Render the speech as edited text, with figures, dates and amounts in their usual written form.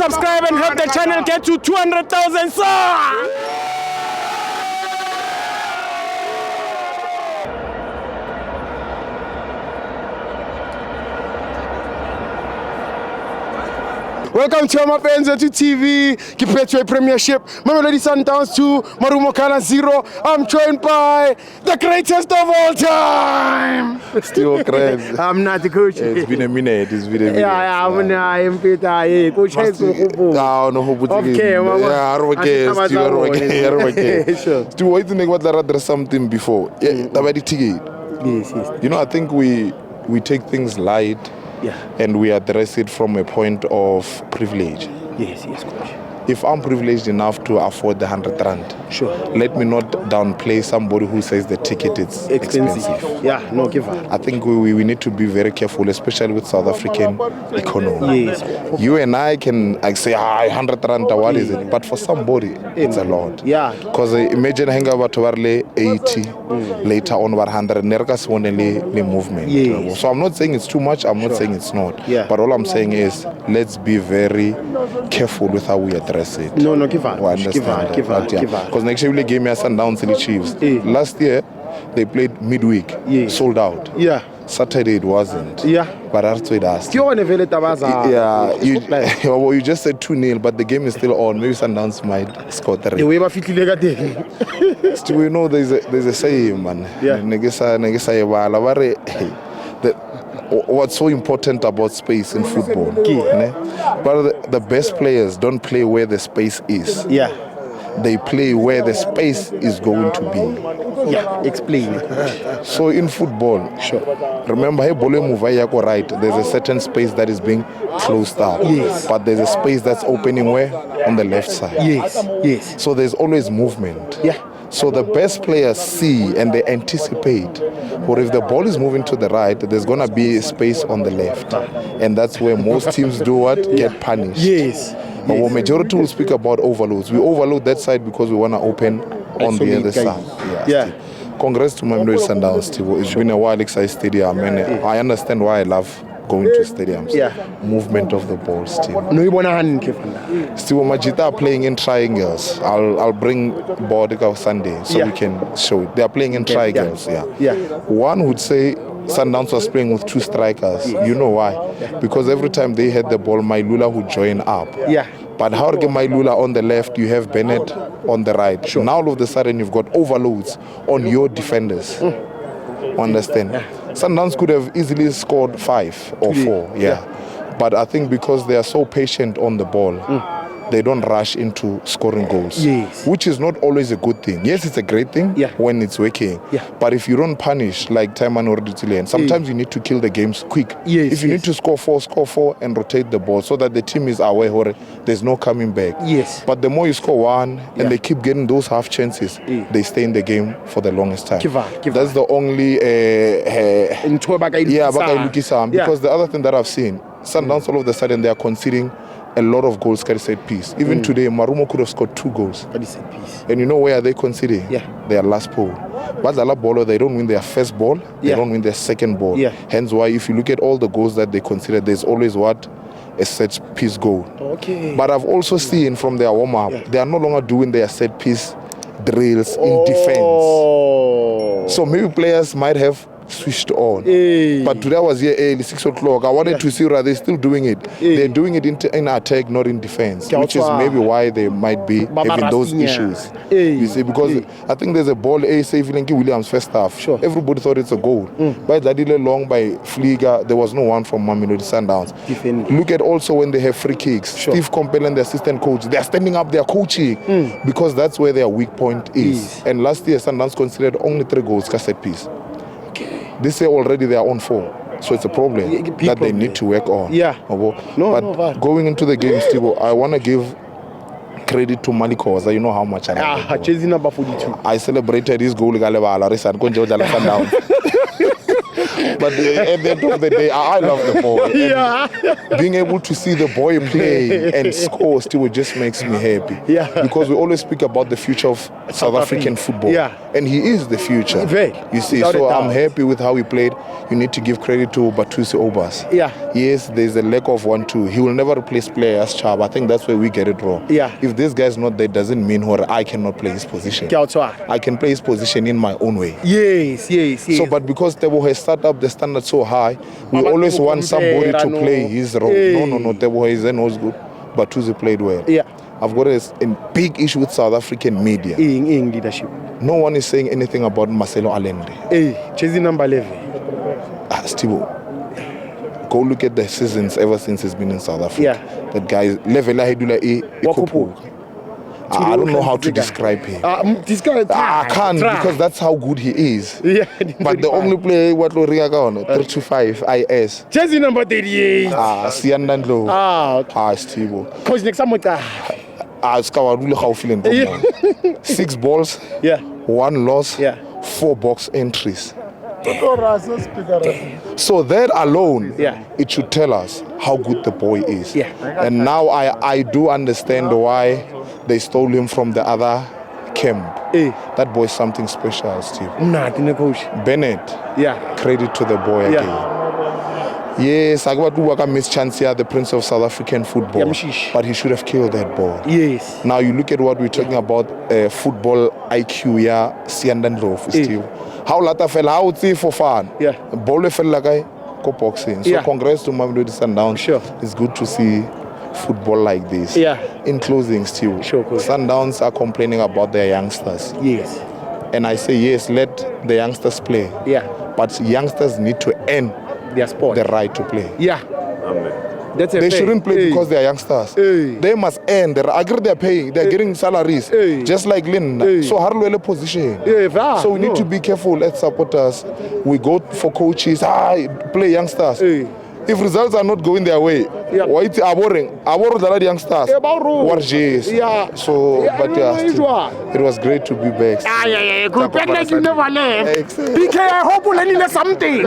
subscribe and help the channel get to 200,000 subs. Welcome to FANS Wethu TV, Capitec Premiership, Mamelodi Sundowns 2, Gallants 0. I'm joined by the greatest of all time. Still crazy. I'm not the coach. It's been a minute. Yeah, I'm Peter. Coach Okay, Still waiting to what there's something before. Yeah, Yes. You know, I think we take things light. Yeah. And we address it from a point of privilege. Yes, coach. If I'm privileged enough to afford the 100 rand, sure, let me not downplay somebody who says the ticket is expensive. Yeah, no, give up. I think we need to be very careful, especially with South African economy. Yes. You and I can say, 100 rand, what is it? But for somebody, it's a lot. Yeah. Because imagine hang about 80, later on 100, nerkas only movement. Yes. So I'm not saying it's too much, I'm not saying it's not. Yeah. But all I'm saying is, let's be very careful with how we address it. No, give up. Give up. Because next year we game here Sundowns and the Chiefs. Last year they played midweek, sold out. Yeah. Saturday it wasn't. Yeah. But that's what asked. You just said 2-0, but the game is still on. Maybe Sundowns might score 3. Still, we know there's a saying, man. Yeah. What's so important about space in football? But the best players don't play where the space is. Yeah. They play where the space is going to be. Yeah, explain. So in football, sure. Remember, right, there's a certain space that is being closed up. Yes. But there's a space that's opening where? On the left side. Yes. So there's always movement. Yeah. So the best players see and they anticipate, or if the ball is moving to the right, there's going to be a space on the left. And that's where most teams do what? Get punished. Yes. Our majority will speak about overloads. We overload that side because we want to open on the other side. Yeah. Congrats to Mamelodi Sundowns, Steve. It's been a while excited stadium, and I understand why I love going to stadiums. Yeah. Movement of the ball, Steve. No, you want to hand Steve, Majita are playing in triangles. I'll bring Bodega Sunday so we can show it. They are playing in triangles. Yeah. One would say Sundowns was playing with 2 strikers. You know why? Because every time they had the ball, Mailula would join up. Yeah. But how get Mailula on the left, you have Bennett on the right. Sure. Now all of a sudden you've got overloads on your defenders. Understand? Sundowns could have easily scored 5 or 4. Yeah. But I think because they are so patient on the ball, they don't rush into scoring goals. Yes. Which is not always a good thing. Yes, it's a great thing when it's working. Yeah. But if you don't punish, like Taiman or Ditilian, sometimes you need to kill the games quick. Yes, if you need to score 4 and rotate the ball so that the team is aware or there's no coming back. Yes. But the more you score 1 and they keep getting those half chances, they stay in the game for the longest time. That's the only because the other thing that I've seen, Sundowns all of a sudden they are conceding a lot of goals carry set piece. Even today, Marumo could have scored 2 goals. And you know where are they conceding? Their last ball. But the last ball, they don't win their first ball. They don't win their second ball. Hence why if you look at all the goals that they consider, there's always what? A set piece goal. Okay. But I've also seen from their warm-up, they are no longer doing their set piece drills in defense. So maybe players might have switched on. But today I was here early, 6 o'clock. I wanted to see whether they're still doing it. They're doing it in attack, not in defense, which is maybe why they might be having those issues. You see, because I think there's a ball, say Vilenki Williams first half. Sure. Everybody thought it's a goal. But that did long by Fliga, there was no one from Mamelodi Sundowns. Look at also when they have free kicks. Steve Compel and the assistant coach, they're standing up, they're coaching because that's where their weak point is. And last year, Sundowns considered only 3 goals cassette piece. This year already they are on 4. So it's a problem that they need to work on. But going into the game, Steve, I want to give credit to Malikoza. You know how much I love jersey number 42. I celebrated his goal. But at the end of the day, I love the boy. Yeah. Being able to see the boy play and score still just makes me happy. Yeah. Because we always speak about the future of South African football. Yeah. And he is the future. Very. You see, Without a so I'm doubt. happy with how he played. You need to give credit to Batusi Obas. Yeah. Yes, there's a lack of 1-2. He will never replace player as Chab. I think that's where we get it wrong. Yeah. If this guy's not there, doesn't mean I cannot play his position. Ke a o tshwara. I can play his position in my own way. Yes. So, but because Tebo has started up the standard so high, we But always you want somebody to compare, play his role. Hey. No, Tebo is knows good, but Tuzi played well. Yeah. I've got a big issue with South African media. In leadership. No one is saying anything about Marcelo Allende. Hey, jersey number 11. Steve, go look at the seasons ever since he's been in South Africa. Yeah. That guy, level Wakupu. I don't know how to describe him. I can't because that's how good he is. Yeah. But the only player what lo ringa ka ona 325 IS. Jersey number 38. Siyanda Ndlovu. Okay. Steve. Coach next time Ska wa dule gaufi le ntho. 6 balls, Yeah. 1 loss, Yeah. 4 box entries. So that alone, Yeah. it should tell us how good the boy is. Yeah. And now I do understand why they stole him from the other camp. Hey. That boy is something special, Steve. Nothing, coach. Bennett, Yeah. credit to the boy Yeah. again. Yes, I got to work Miss Chancia, the prince of South African football. Yeah, mshish. But he should have killed that ball. Yes. Now you look at what we're talking about, football IQ, yeah, Siyanda Ndlovu, Steve. How lata fell out for fun. Yeah. Ball fell like I go boxing. So Yeah. congrats to Mamelodi Sundowns. Sure. It's good to see football like this. Yeah. In closing, Steve, Sure, coach. Sundowns are complaining about their youngsters. Yes. And I say, yes, let the youngsters play. Yeah. But youngsters need to earn Their sport. the right to play. Yeah. That's a They fact. shouldn't play Hey. because they are youngsters. Hey. They must earn. I agree they're paying. They're getting salaries. Hey. Just like Lynn. Hey. So hardly position. Yeah, So we need to be careful as supporters. We go for coaches. Play youngsters. Hey. If results are not going their way, Yeah. why it's boring? The youngsters. Yeah, baro. What J's. Yeah. So, Yeah, but I know yeah, it was great to be back. Good back like you never left. Excellent. BK, I hope we'll learn something.